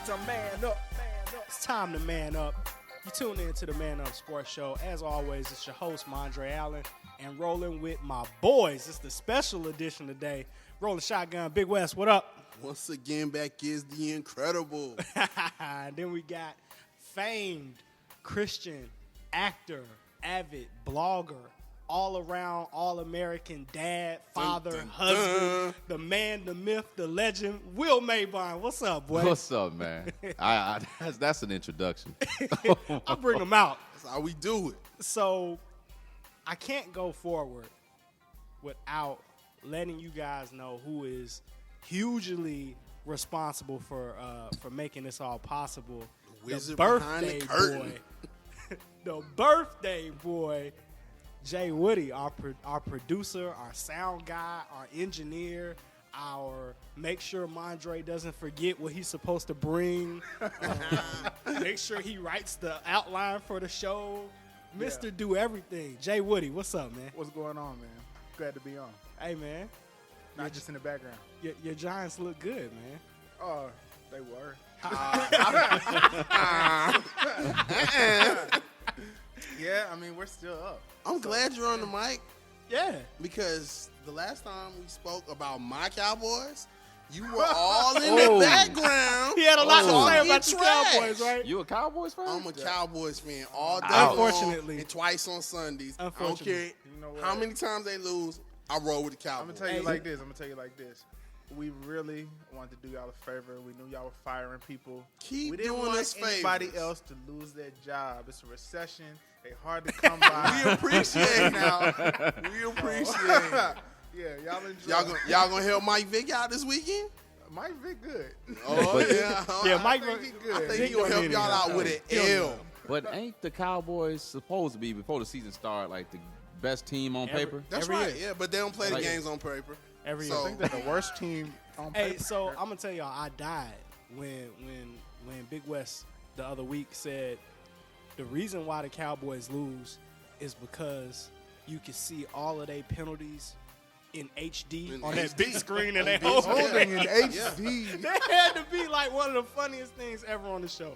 to man up. It's time to man up. You tune in to the Man Up Sports Show. As always, it's your host, Mondre Allen, and rolling with my boys. It's the special edition today. Rolling shotgun, Big West, what up? Once again, back is the incredible. And then we got famed Christian actor, avid blogger, all-around, all-American dad, father, husband, the man, the myth, the legend, Will Maybon. What's up, boy? What's up, man? That's an introduction. I bring them out. That's how we do it. So I can't go forward without letting you guys know who is hugely responsible for making this all possible. The wizard behind the curtain. Boy, the birthday boy, Jay Woody, our producer, our sound guy, our engineer, our make sure Mondre doesn't forget what he's supposed to bring, make sure he writes the outline for the show. Mr. Do Everything. Jay Woody, what's up, man? What's going on, man? Glad to be on. Hey, man. Not just in the background. Your Giants look good, man. Oh, they were. Yeah, I mean, we're still up. I'm glad you're on the mic Yeah. because the last time we spoke about my Cowboys, you were all in the background. He had a lot to say talking about the trash. Cowboys, right? You a Cowboys fan? I'm a Cowboys fan all day Unfortunately. long and twice on Sundays. I don't Unfortunately. care You know what? how many times they lose, I roll with the I'm Cowboys. gonna tell you Hey. like this. We really wanted to do y'all a favor. We knew y'all were firing people. Keep we didn't doing want us anybody favors. else to lose their job. It's a recession. They hard to come by. We appreciate it now. We appreciate it. Yeah, y'all enjoy. Y'all gonna help Mike Vick out this weekend? Mike Vick good. Oh yeah. Yeah, I Mike think Vick- he good. I Vick think he gonna don't help need y'all any out help. with He an don't L. know. But ain't the Cowboys supposed to be, before the season started, like the best team on paper? That's Every right. year. Yeah, but they don't play the Like- games on paper. Every So- year. I think they're the worst team on Hey, paper. so I'm gonna tell y'all, I died when Big West the other week said the reason why the Cowboys lose is because you can see all of their penalties in HD In on that HD. big screen and they On big hold screen. Holding in Yeah. HD. That had to be like one of the funniest things ever on the show.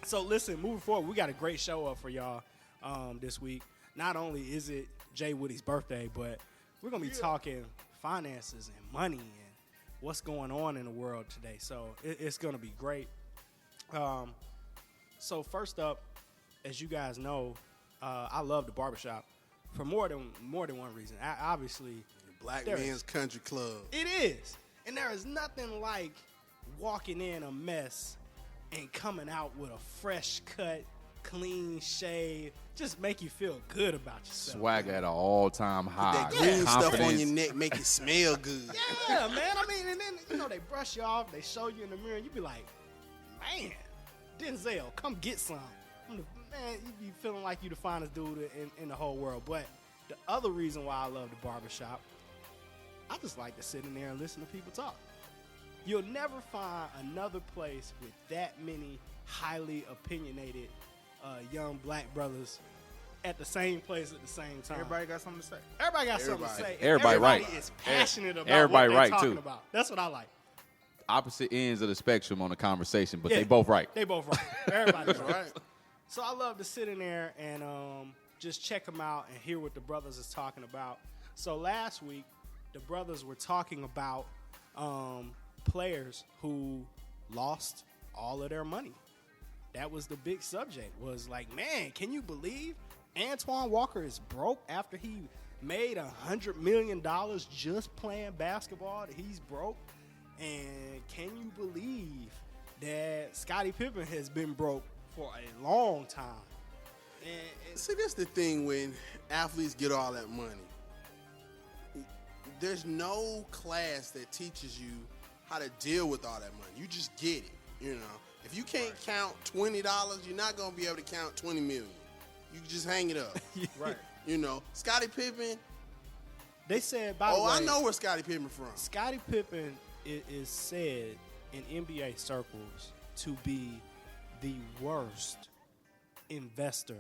So listen, moving forward, we got a great show up for y'all this week. Not only is it Jay Woody's birthday, but we're gonna be talking finances and money and what's going on in the world today. So it's gonna be great. So first up, as you guys know, I love the barbershop for more than one reason. Obviously, Black There Man's is. Country Club. it is. And there is nothing like walking in a mess and coming out with a fresh cut, clean shave. Just make you feel good about yourself. Swagger at an all-time high. That green stuff on Confidence. your neck make it smell good. Yeah, man. I mean, and then, they brush you off. They show you in the mirror. And you be like, man, Denzel, come get some. Man, you be feeling like you the finest dude in the whole world. But the other reason why I love the barbershop, I just like to sit in there and listen to people talk. You'll never find another place with that many highly opinionated young black brothers at the same place at the same time. Everybody got something to say. Everybody got something to say. and Everybody right. is passionate about Everybody what they're right, talking too. about. That's what I like. Opposite ends of the spectrum on the conversation, but Yeah. they both right. They both right. Everybody's right. Right. So I love to sit in there and just check them out and hear what the brothers is talking about. So last week, the brothers were talking about players who lost all of their money. That was the big subject. Was like, man, can you believe Antoine Walker is broke after he made $100 million just playing basketball? He's broke. And can you believe that Scottie Pippen has been broke for a long time? And See, that's the thing when athletes get all that money. There's no class that teaches you how to deal with all that money. You just get it, you know. If you can't count $20, you're not going to be able to count $20 million. You can just hang it up. Right. You know, Scottie Pippen. they said, by the way, I know where Scottie Pippen from. Scottie Pippen is said in NBA circles to be the worst investor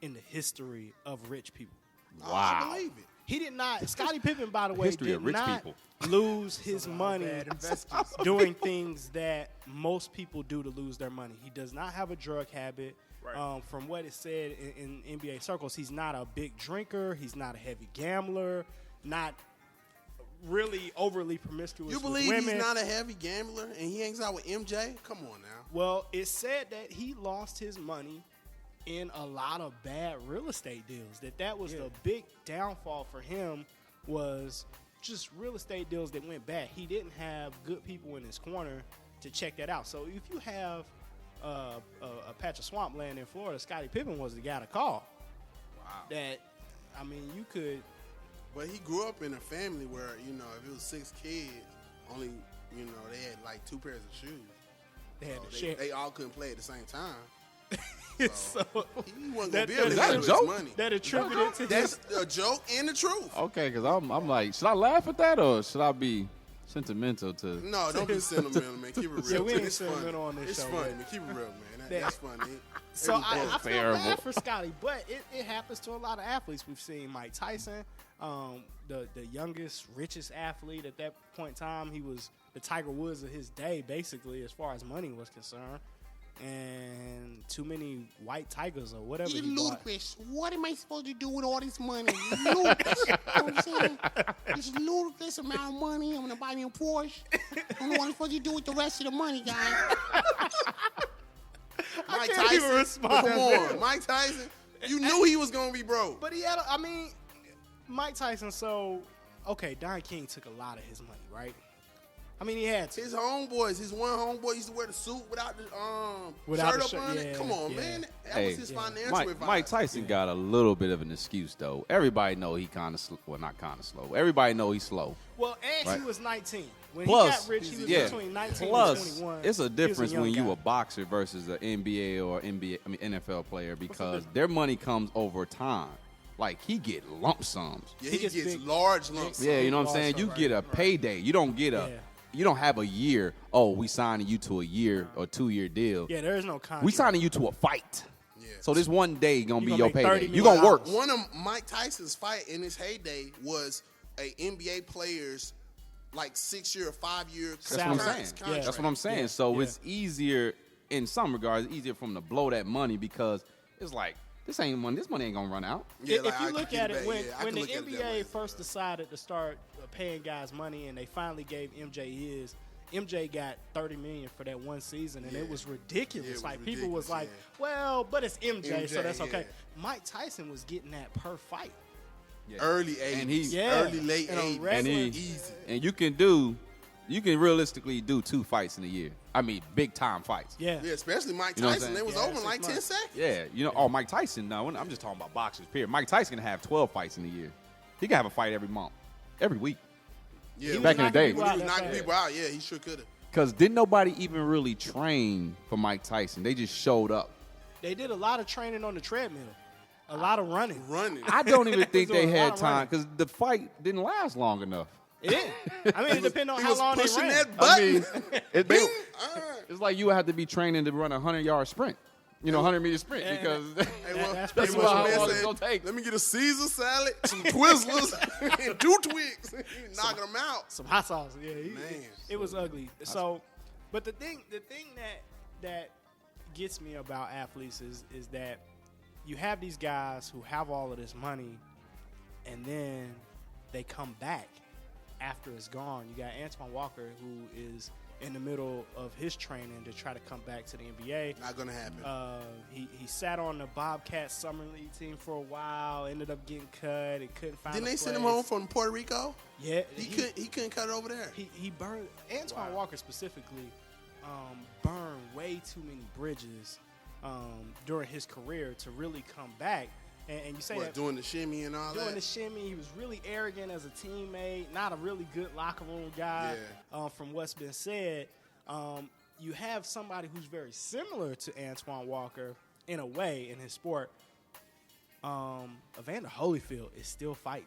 in the history of rich people. I Wow. believe it. He did not. Scottie Pippen, by the way, History did of rich not people. lose his money Bad investors. doing things that most people do to lose their money. He does not have a drug habit. Right. From what it said in NBA circles, he's not a big drinker. He's not a heavy gambler. Not really overly promiscuous You with believe women. he's not a heavy gambler and he hangs out with MJ? Come on now. Well, it said that he lost his money in a lot of bad real estate deals. That was the big downfall for him, was just real estate deals that went bad. He didn't have good people in his corner to check that out. So if you have a patch of swampland in Florida, Scottie Pippen was the guy to call. Wow. That, I mean, you could. But he grew up in a family where, if it was 6 kids, only, they had like 2 pairs of shoes. They had So to share. they all couldn't play at the same time. So He wasn't going to be That- able to is that a handle his joke? money. that attributed to his. That's a joke and the truth. Okay, because I'm like, should I laugh at that or should I be sentimental to? No, don't be sentimental, man. Keep it real. Yeah, we ain't It's funny. sentimental on this It's show, funny, man. man. Keep it real, man. That- That's funny. So Every I book. feel Terrible. bad for Scotty, but it happens to a lot of athletes. We've seen Mike Tyson, the youngest, richest athlete at that point in time. He was the Tiger Woods of his day, basically, as far as money was concerned. And too many white tigers or whatever. You he bought. ludicrous. What am I supposed to do with all this money? Ludicrous. You know what I'm saying? This ludicrous amount of money. I'm going to buy me a Porsche. I don't know what I'm supposed to do with the rest of the money, guys. Mike can't even Tyson. respond. Come on, Mike Tyson. You knew he was going to be broke. But he had, Mike Tyson. So, okay, Don King took a lot of his money, right? I mean, he had to. His homeboys, his one homeboy used to wear the suit without the Without shirt the up shirt, on yeah, it. Come on, yeah. man. That Hey, was his financial Mike advice. Tyson got a little bit of an excuse though. Everybody know he kind of well, not kind of slow. Everybody know he's slow. Well, and Right. he was 19. When Plus, he got rich, he was yeah. between 19 Plus, and 21. it's a He was difference young when you guy. a boxer versus an NBA or NFL player because their money comes over time. Like he get lump sums. Yeah, He he gets gets big. large lumps. Yeah, you know what I'm Also, saying? You right, get a payday. You don't get a. Yeah. You don't have a year. Oh, we signing you to a year or 2-year deal. Yeah, there is no contract. We signing you to a fight. Yeah. So this one day gonna You be gonna your make payday. $30 You gonna million. work. One of Mike Tyson's fight in his heyday was a NBA player's like 6-year or 5-year That's what I'm Salary. saying. contract. That's what I'm saying. Yeah, So yeah. it's easier in some regards, easier for him to blow that money because it's like this ain't money. This money ain't gonna run out. Yeah, If like, I you can look get at it, back. when, Yeah, I when can the look at it that way. NBA first decided to start paying guys money and they finally gave MJ got $30 million for that one season, and it Yeah. was ridiculous. Yeah, it was like people was like, ridiculous, "Well, but it's MJ, so MJ, that's okay." yeah. Mike Tyson was getting that per fight. Early 80s. And he- Yeah. Early, late And a 80s. regular- And he- Easy. And you can realistically do 2 fights in a year. I mean, big time fights. Yeah, Yeah, especially Mike You know what I'm Tyson. saying? It was Yeah, over in 6 like 10 months. seconds. Yeah, you know. Oh, Mike Tyson. No, I'm just talking about boxers. Period. Mike Tyson can have 12 fights in a year. He can have a fight every month, every week. Yeah, was Back in the knocking day. people when out he was that knocking fast. people out, yeah, he sure could have. Because didn't nobody even really train for Mike Tyson? They just showed up. They did a lot of training on the treadmill, a lot of running. Running. I don't even think Doing they a lot had of time running. because the fight didn't last long enough. It did. I mean, it depends on he how was long they pushing ran. that I button. mean, Bing. it's like you would have to be training to run a 100-yard sprint. 100-meter sprint Yeah. because Hey, well, That's that's pretty what much the man how long it's said. gonna take. Let me get a Caesar salad, some Twizzlers, and 2 Twigs. Knocking them out. Some hot sauce. Yeah, Man. it was ugly. So, but the thing that gets me about athletes is that you have these guys who have all of this money, and then they come back after it's gone. You got Antoine Walker, who is in the middle of his training to try to come back to the NBA. Not going to happen. He sat on the Bobcats summer league team for a while, ended up getting cut, and couldn't find. Didn't a they send him place. home from Puerto Rico? Yeah, He couldn't cut it over there. He burned Antoine Walker specifically burned way too many bridges during his career to really come back. And you say What, that doing the shimmy and all doing that? the shimmy, he was really arrogant as a teammate, not a really good locker room guy. From what's been said, you have somebody who's very similar to Antoine Walker in a way in his sport. Evander Holyfield is still fighting.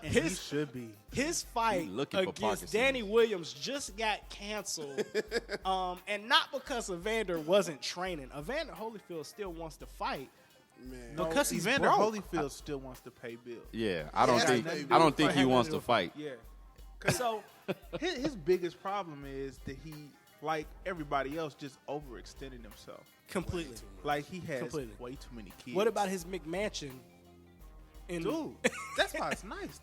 And He should be. his fight He looking for against Parkinson's. Danny Williams just got canceled, and not because Evander wasn't training. Evander Holyfield still wants to fight, Man. No, Because he's Evander broke. Holyfield still wants to pay bills. Yeah, I don't Yeah, think maybe. I don't think he Having wants to to fight. Yeah. So His biggest problem is that he, like everybody else, just overextended himself. completely. Like he has Completely. way too many kids. What about his McMansion? dude? That's why it's nice.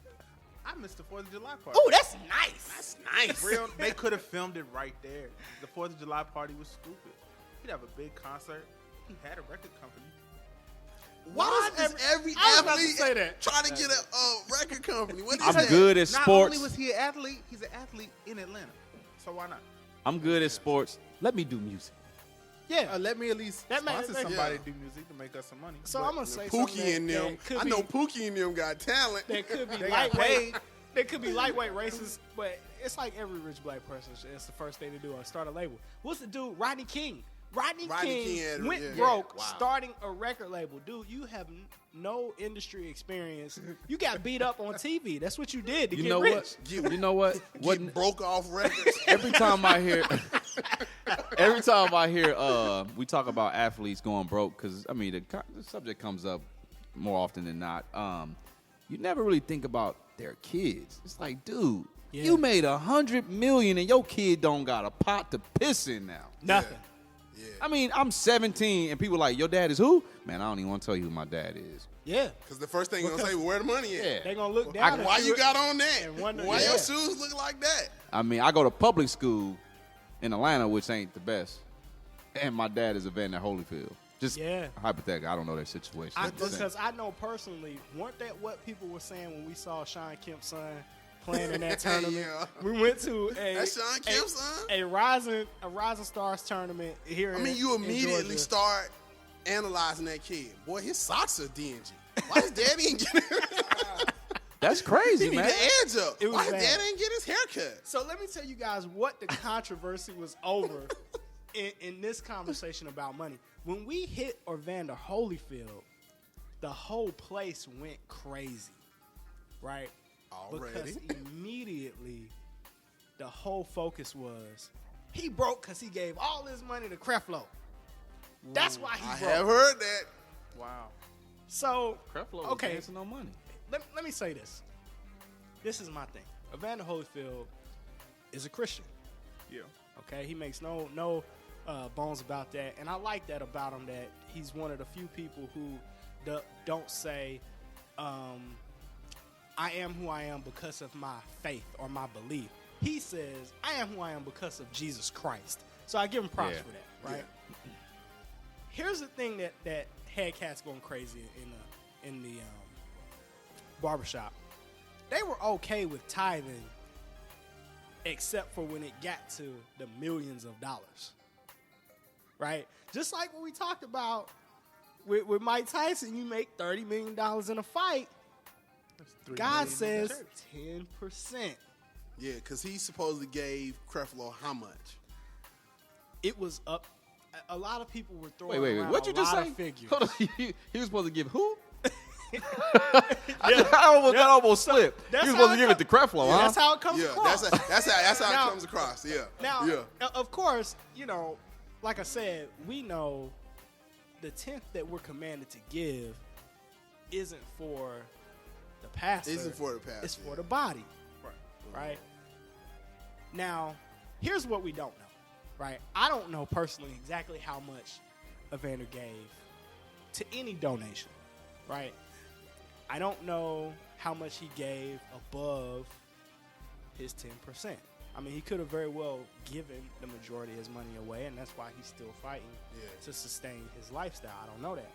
I missed the 4th of July party. Oh, that's nice. That's nice. Real, they could have filmed it right there. The 4th of July party was stupid. He'd have a big concert. He had a record company. Why does every I was about to athlete say that. try to get a record company? What is I'm that? good at Not sports. only was he an athlete, he's an athlete in Atlanta. So why not? I'm good at sports. Let me do music. Yeah. Let me at least That man- sponsor that- somebody yeah. to do music to make us some money. So But I'm gonna say something Pookie and them. that could I be, know Pookie and them got talent. that could be They got lightweight. They could be lightweight races, but it's like every rich black person. It's the first thing to do. Start a label. What's the dude? Rodney King. Rodney King King had- went yeah. broke Wow. starting a record label. Dude, you have no industry experience. You got beat up on TV. That's what you did to You get know rich. what? You know what? What? Get broke off records. Every time I hear, we talk about athletes going broke, because I mean the subject comes up more often than not. You never really think about their kids. It's like, dude, Yeah. you made $100 million and your kid don't got a pot to piss in now. Nothing. Yeah. I mean, I'm 17 and people like, your dad is who? Man, I don't even want to tell you who my dad is. Yeah. Because the first thing you're going to say, well, where the money at? Yeah. They're going to look down at Why you got on that? and wonder- Why yeah. your shoes look like that? I mean, I go to public school in Atlanta, which ain't the best, and my dad is Evander Holyfield. Just Yeah. hypothetical. I don't know their situation. Because I know personally, weren't that what people were saying when we saw Sean Kemp's son playing in that tournament? Yeah. We went to That's Sean Kemp's son? a Rising Stars tournament here. I mean, you in immediately Georgia. start analyzing that kid. Boy, his socks are dingy. Why his daddy ain't getting That's he crazy, need man. the edge up? It was Why his bad. dad ain't get his haircut? So let me tell you guys what the controversy was over in this conversation about money. When we hit Evander Holyfield, the whole place went crazy, right? Already. Because immediately the whole focus was he broke because he gave all his money to Creflo. That's why he I broke. have heard that. Wow. So, Creflo was okay, dancing on money. let me say this. This is my thing. Evander Holyfield is a Christian. Yeah. Okay, he makes no bones about that, and I like that about him. That he's one of the few people who don't say, "I am who I am because of my faith or my belief." He says, "I am who I am because of Jesus Christ." So I give him props Yeah. for that, right? Here's the thing that had cats going crazy in the barbershop. They were okay with tithing, except for when it got to the millions of dollars, right? Just like what we talked about with Mike Tyson, you make $30 million in a fight. That's $3 God million in the says church. 10%. Yeah, because he supposedly gave Creflo how much? It was up. A lot of people were throwing Wait. around What you a just lot say? of figures. Hold on. He was supposed to give who? I almost slipped. He that's was how supposed to it give it to Creflo, huh? That's how it comes Yeah, across. that's how Now- it comes across. Yeah. Now, yeah. of course, like I said, we know the 10th that we're commanded to give isn't for the pastor. Isn't for the pastor, It's for yeah. the body, Right. right? Now, here's what we don't know, right? I don't know personally exactly how much Evander gave to any donation, right? I don't know how much he gave above his 10%. I mean, he could have very well given the majority of his money away, and that's why he's still fighting to sustain his lifestyle. I don't know that.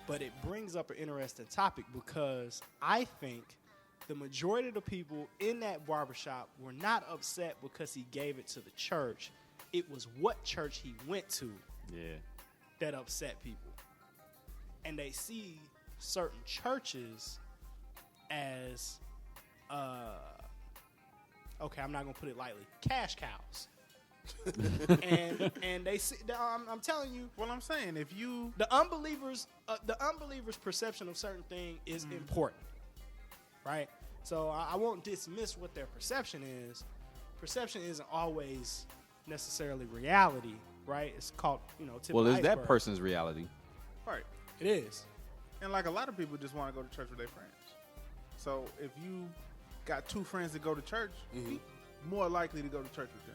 But it brings up an interesting topic because I think the majority of the people in that barbershop were not upset because he gave it to the church. It was what church he went to Yeah. that upset people. And they see certain churches as, okay, I'm not going to put it lightly, cash cows. and they see, I'm telling you, Well, I'm saying if you the unbelievers' perception of certain thing is important, right? So I won't dismiss what their perception is. Perception isn't always necessarily reality, right? It's called, tip Well, of is the that iceberg. person's reality? right, It is. And like a lot of people just want to go to church with their friends. So if you got two friends that go to church, you more likely to go to church with them.